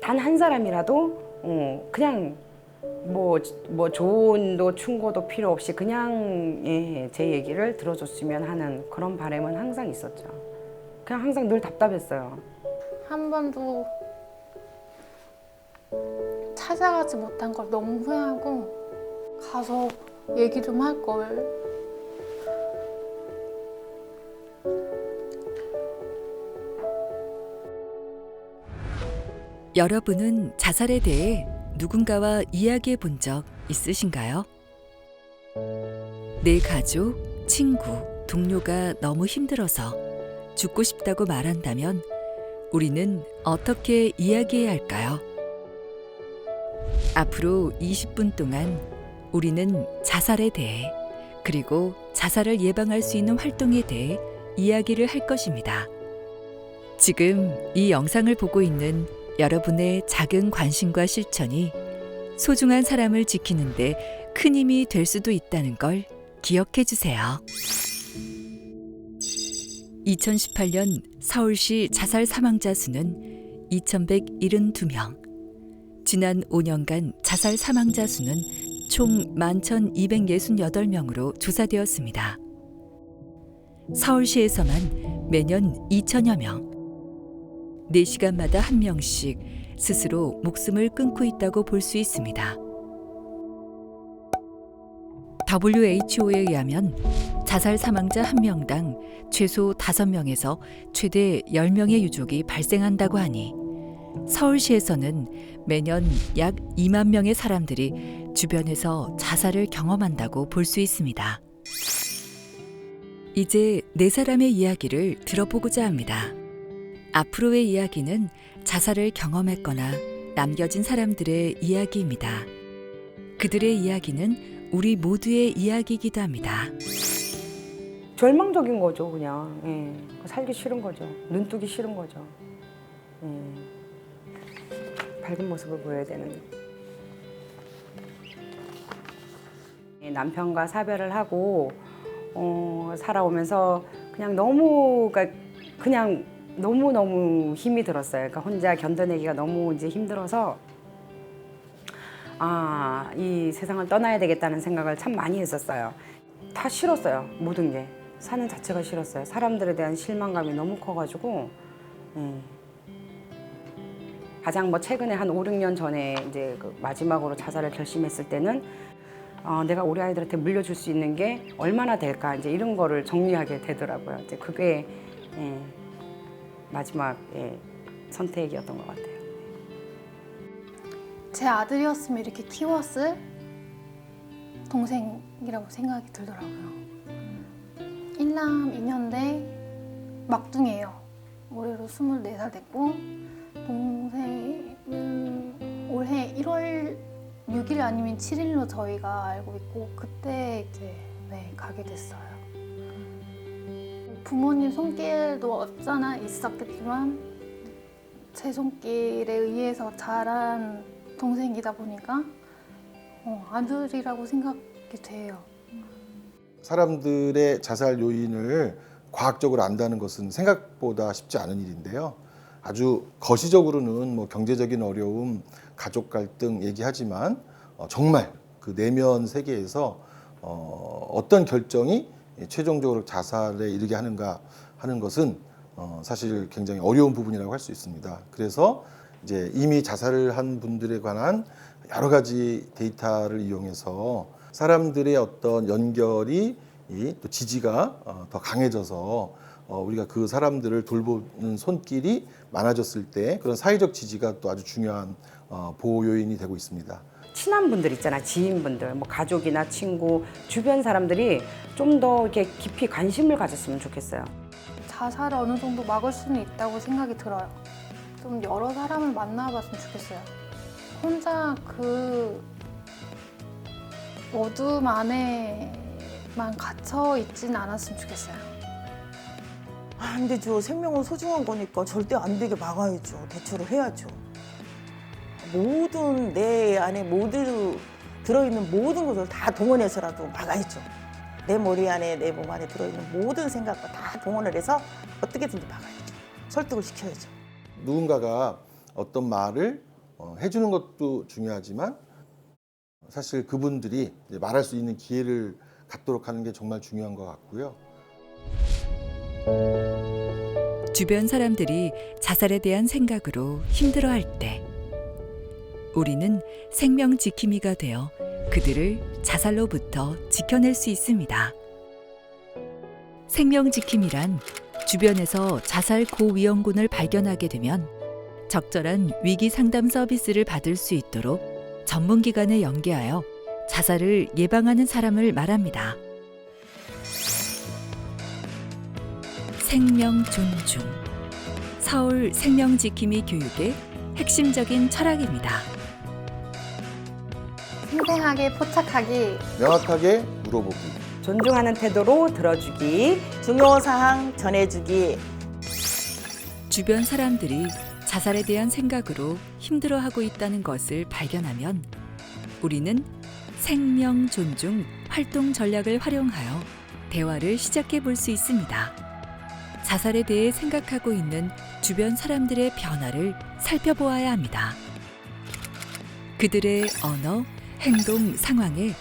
단 한 사람이라도 그냥 뭐 조언도 충고도 필요 없이 그냥 제 얘기를 들어줬으면 하는 그런 바람은 항상 있었죠. 그냥 항상 늘 답답했어요. 한 번도 찾아가지 못한 걸 너무 후회하고 가서 얘기 좀 할 걸. 여러분은 자살에 대해 누군가와 이야기해 본 적 있으신가요? 내 가족, 친구, 동료가 너무 힘들어서 죽고 싶다고 말한다면 우리는 어떻게 이야기해야 할까요? 앞으로 20분 동안 우리는 자살에 대해 그리고 자살을 예방할 수 있는 활동에 대해 이야기를 할 것입니다. 지금 이 영상을 보고 있는 여러분의 작은 관심과 실천이 소중한 사람을 지키는데 큰 힘이 될 수도 있다는 걸 기억해 주세요. 2018년 서울시 자살 사망자 수는 2,172명. 지난 5년간 자살 사망자 수는 총 11,268명으로 조사되었습니다. 서울시에서만 매년 2천여 명, 4시간마다 한 명씩 스스로 목숨을 끊고 있다고 볼 수 있습니다. WHO에 의하면 자살 사망자 한 명당 최소 5명에서 최대 10명의 유족이 발생한다고 하니 서울시에서는 매년 약 2만 명의 사람들이 주변에서 자살을 경험한다고 볼 수 있습니다. 이제 4사람의 이야기를 들어보고자 합니다. 앞으로의 이야기는 자살을 경험했거나 남겨진 사람들의 이야기입니다. 그들의 이야기는 우리 모두의 이야기이기도 합니다. 절망적인 거죠, 그냥. 살기 싫은 거죠. 눈 뜨기 싫은 거죠. 밝은 모습을 보여야 되는. 남편과 사별을 하고 살아오면서 그냥 너무너무 힘이 들었어요. 그러니까 혼자 견뎌내기가 너무 이제 힘들어서 이 세상을 떠나야 되겠다는 생각을 참 많이 했었어요. 다 싫었어요. 모든 게. 사는 자체가 싫었어요. 사람들에 대한 실망감이 너무 커가지고. 가장 최근에 한 5, 6년 전에 이제 마지막으로 자살을 결심했을 때는 내가 우리 아이들한테 물려줄 수 있는 게 얼마나 될까 이제 이런 거를 정리하게 되더라고요. 이제 그게 마지막 선택이었던 것 같아요. 제 아들이었으면 이렇게 키웠을 동생이라고 생각이 들더라고요. 1남 2년대 막둥이에요. 올해로 24살 됐고 동생은 올해 1월 6일 아니면 7일로 저희가 알고 있고 그때 이제 가게 됐어요. 부모님 손길도 없잖아 있었겠지만 제 손길에 의해서 자란 동생이다 보니까 아들이라고 생각이 돼요. 사람들의 자살 요인을 과학적으로 안다는 것은 생각보다 쉽지 않은 일인데요. 아주 거시적으로는 경제적인 어려움, 가족 갈등 얘기하지만 정말 그 내면 세계에서 어떤 결정이 최종적으로 자살에 이르게 하는가 하는 것은 사실 굉장히 어려운 부분이라고 할 수 있습니다. 그래서 이제 이미 자살을 한 분들에 관한 여러 가지 데이터를 이용해서 사람들의 어떤 연결이 또 지지가 더 강해져서 우리가 그 사람들을 돌보는 손길이 많아졌을 때 그런 사회적 지지가 또 아주 중요한 보호 요인이 되고 있습니다. 친한 분들 있잖아, 지인분들, 가족이나 친구, 주변 사람들이 좀 더 이렇게 깊이 관심을 가졌으면 좋겠어요. 자살을 어느 정도 막을 수는 있다고 생각이 들어요. 좀 여러 사람을 만나봤으면 좋겠어요. 혼자 그 어둠 안에만 갇혀 있진 않았으면 좋겠어요. 근데 저 생명은 소중한 거니까 절대 안 되게 막아야죠. 대처를 해야죠. 모든 내 안에 모두 들어있는 모든 것을 다 동원해서라도 막아야죠. 내 머리 안에 내 몸 안에 들어있는 모든 생각과 다 동원을 해서 어떻게든지 막아야죠. 설득을 시켜야죠. 누군가가 어떤 말을 해주는 것도 중요하지만 사실 그분들이 이제 말할 수 있는 기회를 갖도록 하는 게 정말 중요한 것 같고요. 주변 사람들이 자살에 대한 생각으로 힘들어할 때 우리는 생명 지킴이가 되어 그들을 자살로부터 지켜낼 수 있습니다. 생명 지킴이란 주변에서 자살 고위험군을 발견하게 되면 적절한 위기 상담 서비스를 받을 수 있도록 전문기관에 연계하여 자살을 예방하는 사람을 말합니다. 생명 존중. 서울 생명 지킴이 교육의 핵심적인 철학입니다. 생생하게 포착하기. 명확하게 물어보기. 존중하는 태도로 들어주기. 중요사항 전해주기. 주변 사람들이 자살에 대한 생각으로 힘들어하고 있다는 것을 발견하면 우리는 생명 존중 활동 전략을 활용하여 대화를 시작해 볼 수 있습니다. 자살에 대해 생각하고 있는 주변 사람들의 변화를 살펴보아야 합니다. 그들의 언어, 행동, 상황에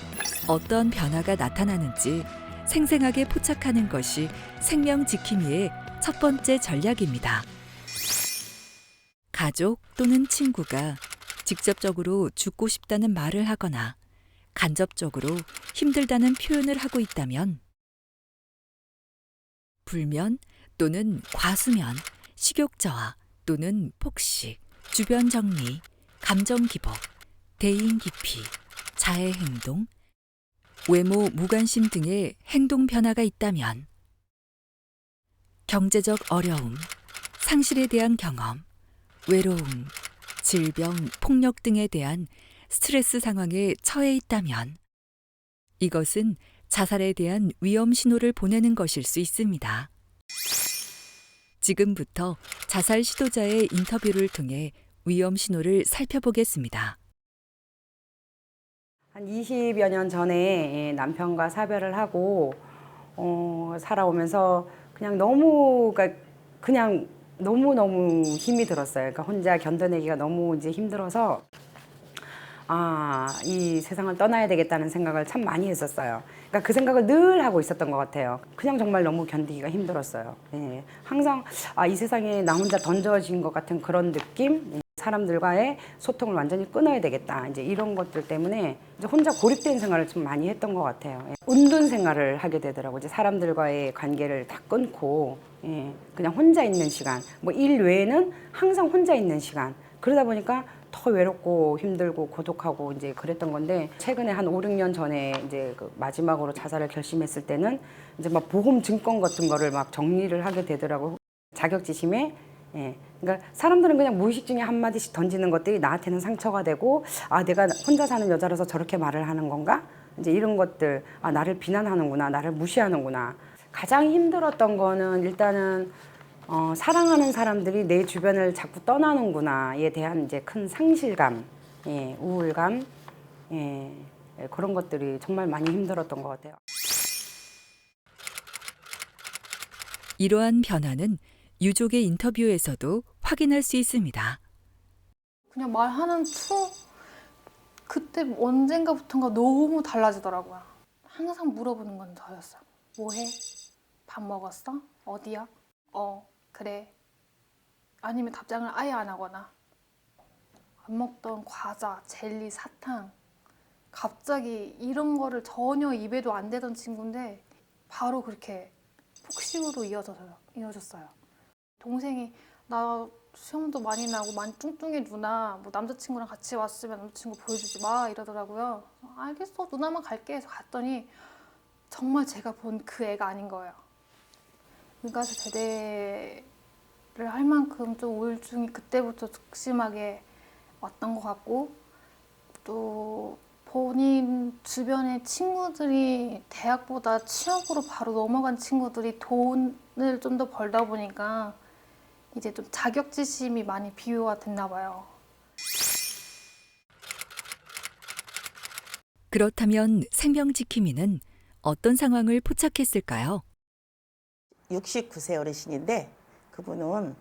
어떤 변화가 나타나는지 생생하게 포착하는 것이 생명 지킴이의 첫 번째 전략입니다. 가족 또는 친구가 직접적으로 죽고 싶다는 말을 하거나 간접적으로 힘들다는 표현을 하고 있다면 불면 또는 과수면, 식욕저하 또는 폭식, 주변 정리, 감정 기복, 대인 기피, 자해 행동, 외모 무관심 등의 행동 변화가 있다면 경제적 어려움, 상실에 대한 경험, 외로움, 질병, 폭력 등에 대한 스트레스 상황에 처해 있다면 이것은 자살에 대한 위험 신호를 보내는 것일 수 있습니다. 지금부터 자살 시도자의 인터뷰를 통해 위험 신호를 살펴보겠습니다. 한 20여 년 전에 남편과 사별을 하고 살아오면서 그냥 너무 힘이 들었어요. 그러니까 혼자 견뎌내기가 너무 이제 힘들어서 이 세상을 떠나야 되겠다는 생각을 참 많이 했었어요. 그러니까 그 생각을 늘 하고 있었던 것 같아요. 그냥 정말 너무 견디기가 힘들었어요. 예. 항상 이 세상에 나 혼자 던져진 것 같은 그런 느낌? 사람들과의 소통을 완전히 끊어야 되겠다. 이제 이런 것들 때문에 이제 혼자 고립된 생활을 좀 많이 했던 것 같아요. 예. 은둔 생활을 하게 되더라고요. 이제 사람들과의 관계를 다 끊고 그냥 혼자 있는 시간. 뭐 일 외에는 항상 혼자 있는 시간. 그러다 보니까 더 외롭고 힘들고 고독하고 이제 그랬던 건데 최근에 한 5, 6년 전에 이제 그 마지막으로 자살을 결심했을 때는 이제 막 보험 증권 같은 거를 막 정리를 하게 되더라고요. 자격지심에 그러니까 사람들은 그냥 무의식 중에 한마디씩 던지는 것들이 나한테는 상처가 되고 내가 혼자 사는 여자라서 저렇게 말을 하는 건가? 이제 이런 것들 나를 비난하는구나, 나를 무시하는구나. 가장 힘들었던 거는 일단은 사랑하는 사람들이 내 주변을 자꾸 떠나는구나에 대한 이제 큰 상실감, 우울감, 그런 것들이 정말 많이 힘들었던 것 같아요. 이러한 변화는 유족의 인터뷰에서도 확인할 수 있습니다. 그냥 말하는 투 그때 언젠가부터인가 너무 달라지더라고요. 항상 물어보는 건 저였어요. 뭐해? 밥 먹었어? 어디야? 그래. 아니면 답장을 아예 안 하거나 안 먹던 과자, 젤리, 사탕 갑자기 이런 거를 전혀 입에도 안 대던 친구인데 바로 그렇게 폭식으로 이어졌어요. 동생이 나 시험도 많이 나고 많이 뚱뚱해 누나 뭐 남자친구랑 같이 왔으면 남자친구 보여주지 마 이러더라고요. 알겠어 누나만 갈게 해서 갔더니 정말 제가 본 그 애가 아닌 거예요. 의가서 제대를 할 만큼 좀 우울증이 그때부터 극심하게 왔던 것 같고 또 본인 주변의 친구들이 대학보다 취업으로 바로 넘어간 친구들이 돈을 좀 더 벌다 보니까 이제 좀 자격지심이 많이 비유가 됐나 봐요. 그렇다면 생명지킴이는 어떤 상황을 포착했을까요? 69세 어르신인데 그분은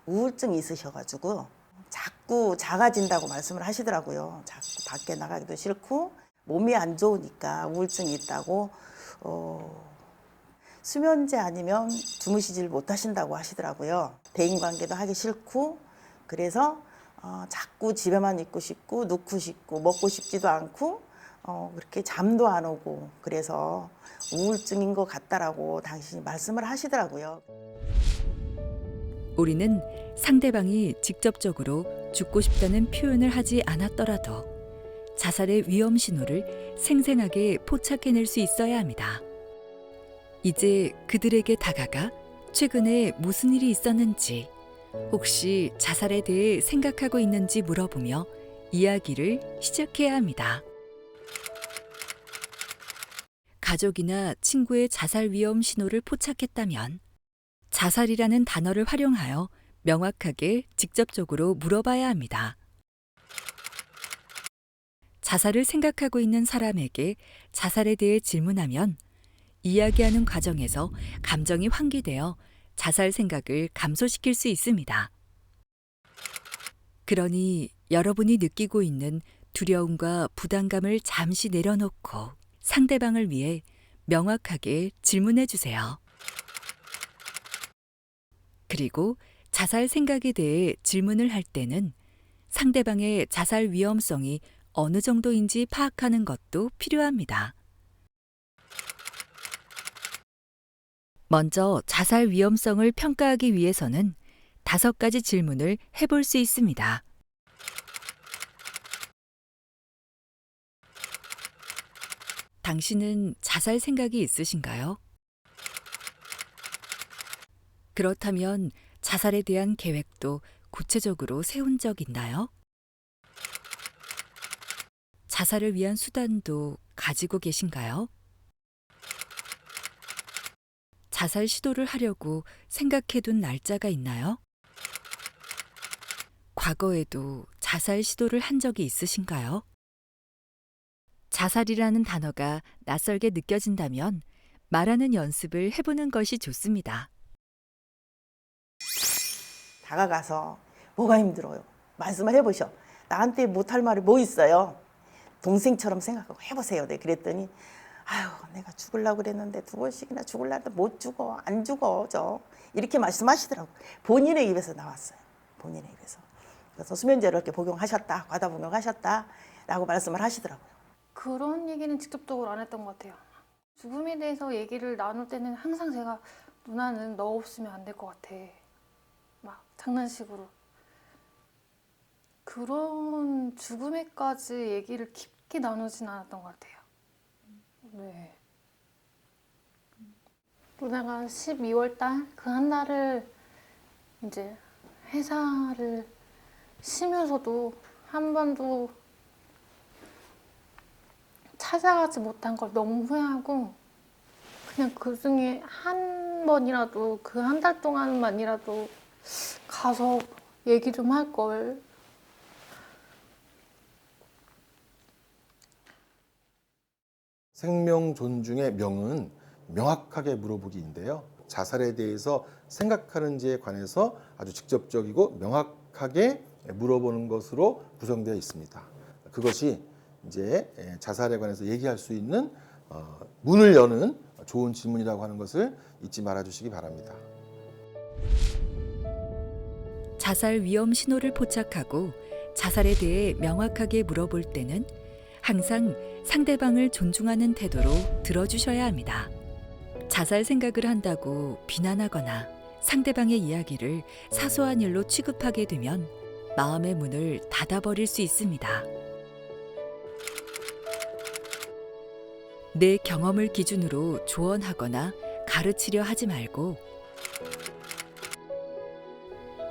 우울증이 있으셔가지고 자꾸 작아진다고 말씀을 하시더라고요. 자꾸 밖에 나가기도 싫고 몸이 안 좋으니까 우울증이 있다고 수면제 아니면 주무시질 못하신다고 하시더라고요. 대인관계도 하기 싫고 그래서 자꾸 집에만 있고 싶고 눕고 싶고 먹고 싶지도 않고 그렇게 잠도 안 오고 그래서 우울증인 것 같다라고 당신이 말씀을 하시더라고요. 우리는 상대방이 직접적으로 죽고 싶다는 표현을 하지 않았더라도 자살의 위험 신호를 생생하게 포착해낼 수 있어야 합니다. 이제 그들에게 다가가 최근에 무슨 일이 있었는지, 혹시 자살에 대해 생각하고 있는지 물어보며 이야기를 시작해야 합니다. 가족이나 친구의 자살 위험 신호를 포착했다면 자살이라는 단어를 활용하여 명확하게 직접적으로 물어봐야 합니다. 자살을 생각하고 있는 사람에게 자살에 대해 질문하면 이야기하는 과정에서 감정이 환기되어 자살 생각을 감소시킬 수 있습니다. 그러니 여러분이 느끼고 있는 두려움과 부담감을 잠시 내려놓고 상대방을 위해 명확하게 질문해 주세요. 그리고 자살 생각에 대해 질문을 할 때는 상대방의 자살 위험성이 어느 정도인지 파악하는 것도 필요합니다. 먼저 자살 위험성을 평가하기 위해서는 5가지 질문을 해볼 수 있습니다. 당신은 자살 생각이 있으신가요? 그렇다면 자살에 대한 계획도 구체적으로 세운 적 있나요? 자살을 위한 수단도 가지고 계신가요? 자살 시도를 하려고 생각해둔 날짜가 있나요? 과거에도 자살 시도를 한 적이 있으신가요? 자살이라는 단어가 낯설게 느껴진다면 말하는 연습을 해보는 것이 좋습니다. 다가가서 뭐가 힘들어요? 말씀을 해보셔. 나한테 못할 말이 뭐 있어요? 동생처럼 생각하고 해보세요. 네, 그랬더니 아유 내가 죽으려고 그랬는데 2번씩이나 죽으려고 했는데 못 죽어. 안 죽어. 이렇게 말씀하시더라고요. 본인의 입에서 나왔어요. 본인의 입에서. 그래서 수면제를 이렇게 복용하셨다. 과다 복용하셨다. 라고 말씀을 하시더라고요. 그런 얘기는 직접적으로 안 했던 것 같아요. 죽음에 대해서 얘기를 나눌 때는 항상 제가 누나는 너 없으면 안 될 것 같아. 막 장난식으로. 그런 죽음에까지 얘기를 깊게 나누진 않았던 것 같아요. 네. 누나가 12월 달 그 한 달을 이제 회사를 쉬면서도 한 번도 찾아가지 못한 걸 너무 후회하고 그냥 그 중에 한 번이라도 그 한 달 동안만이라도 가서 얘기 좀 할 걸. 생명 존중의 명은 명확하게 물어보기인데요. 자살에 대해서 생각하는지에 관해서 아주 직접적이고 명확하게 물어보는 것으로 구성되어 있습니다. 그것이 이제 자살에 관해서 얘기할 수 있는 문을 여는 좋은 질문이라고 하는 것을 잊지 말아 주시기 바랍니다. 자살 위험 신호를 포착하고 자살에 대해 명확하게 물어볼 때는 항상 상대방을 존중하는 태도로 들어주셔야 합니다. 자살 생각을 한다고 비난하거나 상대방의 이야기를 사소한 일로 취급하게 되면 마음의 문을 닫아버릴 수 있습니다. 내 경험을 기준으로 조언하거나 가르치려 하지 말고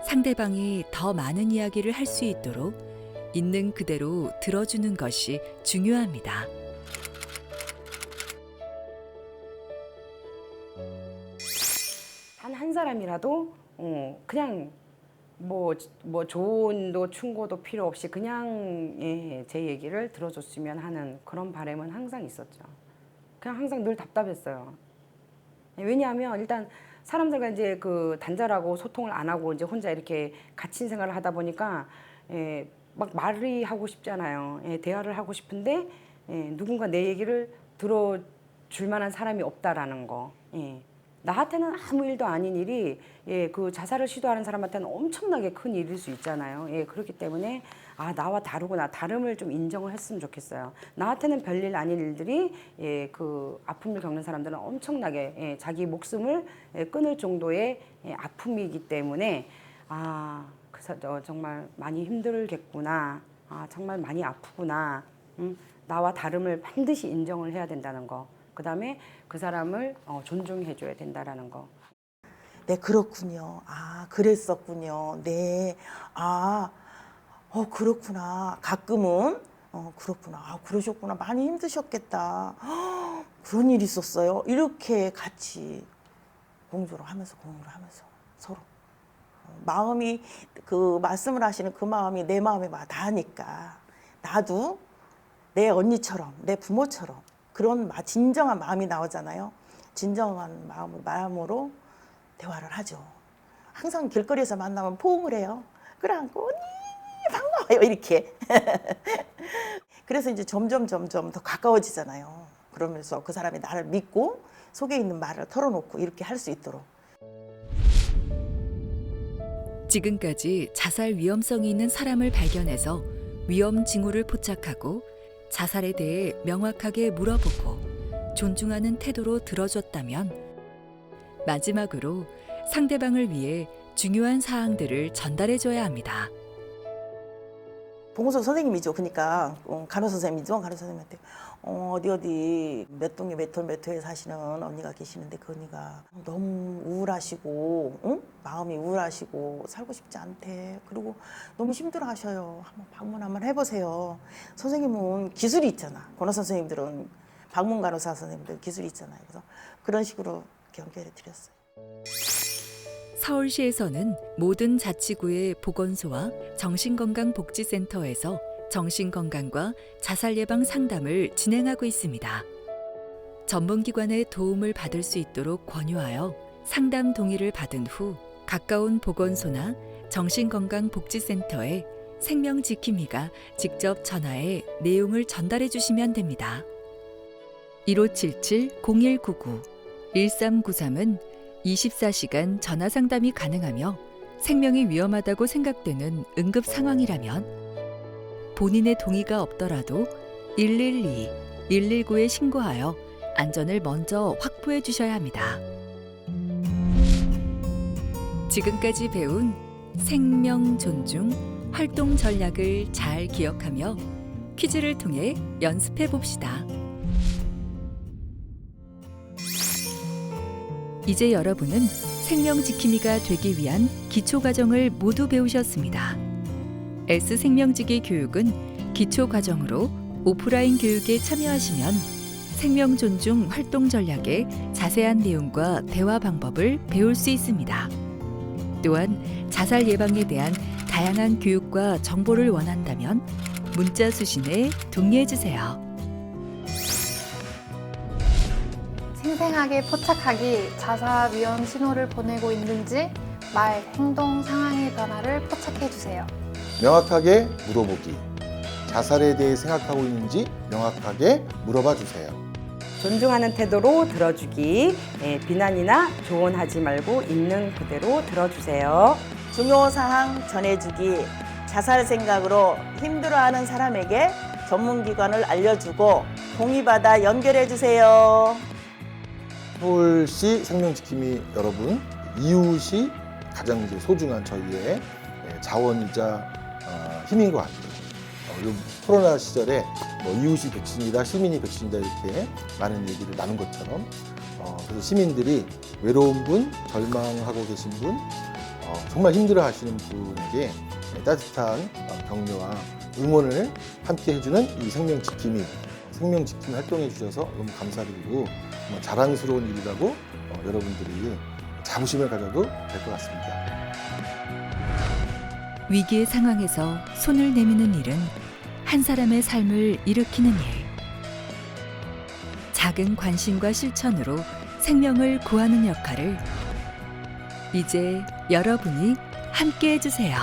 상대방이 더 많은 이야기를 할 수 있도록 있는 그대로 들어주는 것이 중요합니다. 단 한 사람이라도 그냥 뭐 조언도 충고도 필요 없이 그냥 제 얘기를 들어줬으면 하는 그런 바람은 항상 있었죠. 그냥 항상 늘 답답했어요. 왜냐하면 일단 사람들과 이제 그 단절하고 소통을 안 하고 이제 혼자 이렇게 갇힌 생활을 하다 보니까 막 말이 하고 싶잖아요. 대화를 하고 싶은데 누군가 내 얘기를 들어줄 만한 사람이 없다라는 거. 나한테는 아무 일도 아닌 일이 그 자살을 시도하는 사람한테는 엄청나게 큰 일일 수 있잖아요. 그렇기 때문에 나와 다르구나, 다름을 좀 인정을 했으면 좋겠어요. 나한테는 별일 아닌 일들이 그 아픔을 겪는 사람들은 엄청나게 자기 목숨을 끊을 정도의 아픔이기 때문에 정말 많이 힘들겠구나, 정말 많이 아프구나, 나와 다름을 반드시 인정을 해야 된다는 거. 그 다음에 그 사람을 존중해줘야 된다라는 거. 네, 그렇군요. 그랬었군요. 네. 그렇구나. 가끔은, 그렇구나. 그러셨구나. 많이 힘드셨겠다. 그런 일이 있었어요. 이렇게 같이 공유를 하면서 서로. 마음이, 그 말씀을 하시는 그 마음이 내 마음에 닿으니까 나도 내 언니처럼, 내 부모처럼 그런 진정한 마음이 나오잖아요. 진정한 마음으로 대화를 하죠. 항상 길거리에서 만나면 포옹을 해요. 끌어안고 언니 반가워요 이렇게. 그래서 이제 점점 더 가까워지잖아요. 그러면서 그 사람이 나를 믿고 속에 있는 말을 털어놓고 이렇게 할 수 있도록. 지금까지 자살 위험성이 있는 사람을 발견해서 위험 징후를 포착하고 자살에 대해 명확하게 물어보고 존중하는 태도로 들어줬다면 마지막으로 상대방을 위해 중요한 사항들을 전달해줘야 합니다. 보건소 선생님이죠. 그러니까 간호 선생님이죠. 간호 선생님한테 어디 몇 동에 몇 호에 사시는 언니가 계시는데 그 언니가 너무 우울하시고 마음이 우울하시고 살고 싶지 않대. 그리고 너무 힘들어하셔요. 한번 방문 한번 해보세요. 선생님은 기술이 있잖아. 간호 선생님들은 방문 간호사 선생님들 기술이 있잖아요. 그래서 그런 식으로 연결해 드렸어요. 서울시에서는 모든 자치구의 보건소와 정신건강복지센터에서 정신건강과 자살 예방 상담을 진행하고 있습니다. 전문기관의 도움을 받을 수 있도록 권유하여 상담 동의를 받은 후 가까운 보건소나 정신건강복지센터에 생명지킴이가 직접 전화해 내용을 전달해 주시면 됩니다. 1577-0199, 1393은 24시간 전화 상담이 가능하며 생명이 위험하다고 생각되는 응급 상황이라면 본인의 동의가 없더라도 112, 119에 신고하여 안전을 먼저 확보해 주셔야 합니다. 지금까지 배운 생명 존중 활동 전략을 잘 기억하며 퀴즈를 통해 연습해 봅시다. 이제 여러분은 생명지킴이가 되기 위한 기초과정을 모두 배우셨습니다. S생명지기 교육은 기초과정으로 오프라인 교육에 참여하시면 생명 존중 활동 전략의 자세한 내용과 대화 방법을 배울 수 있습니다. 또한 자살 예방에 대한 다양한 교육과 정보를 원한다면 문자 수신에 동의해 주세요. 생생하게 포착하기, 자살 위험 신호를 보내고 있는지 말, 행동, 상황의 변화를 포착해 주세요. 명확하게 물어보기. 자살에 대해 생각하고 있는지 명확하게 물어봐 주세요. 존중하는 태도로 들어주기. 비난이나 조언하지 말고 있는 그대로 들어주세요. 중요사항 전해주기. 자살 생각으로 힘들어하는 사람에게 전문기관을 알려주고 동의받아 연결해주세요. 서울시 생명지킴이 여러분, 이웃이 가장 이제 소중한 저희의 자원이자 힘인 것 같아요. 이 코로나 시절에 이웃이 백신이다, 시민이 백신이다 이렇게 많은 얘기를 나눈 것처럼 그래서 시민들이 외로운 분, 절망하고 계신 분, 정말 힘들어하시는 분에게 따뜻한 격려와 응원을 함께 해주는 이 생명지킴이 활동해 주셔서 너무 감사드리고 정말 자랑스러운 일이라고 여러분들이 자부심을 가져도 될 것 같습니다. 위기의 상황에서 손을 내미는 일은 한 사람의 삶을 일으키는 일. 작은 관심과 실천으로 생명을 구하는 역할을 이제 여러분이 함께 해주세요.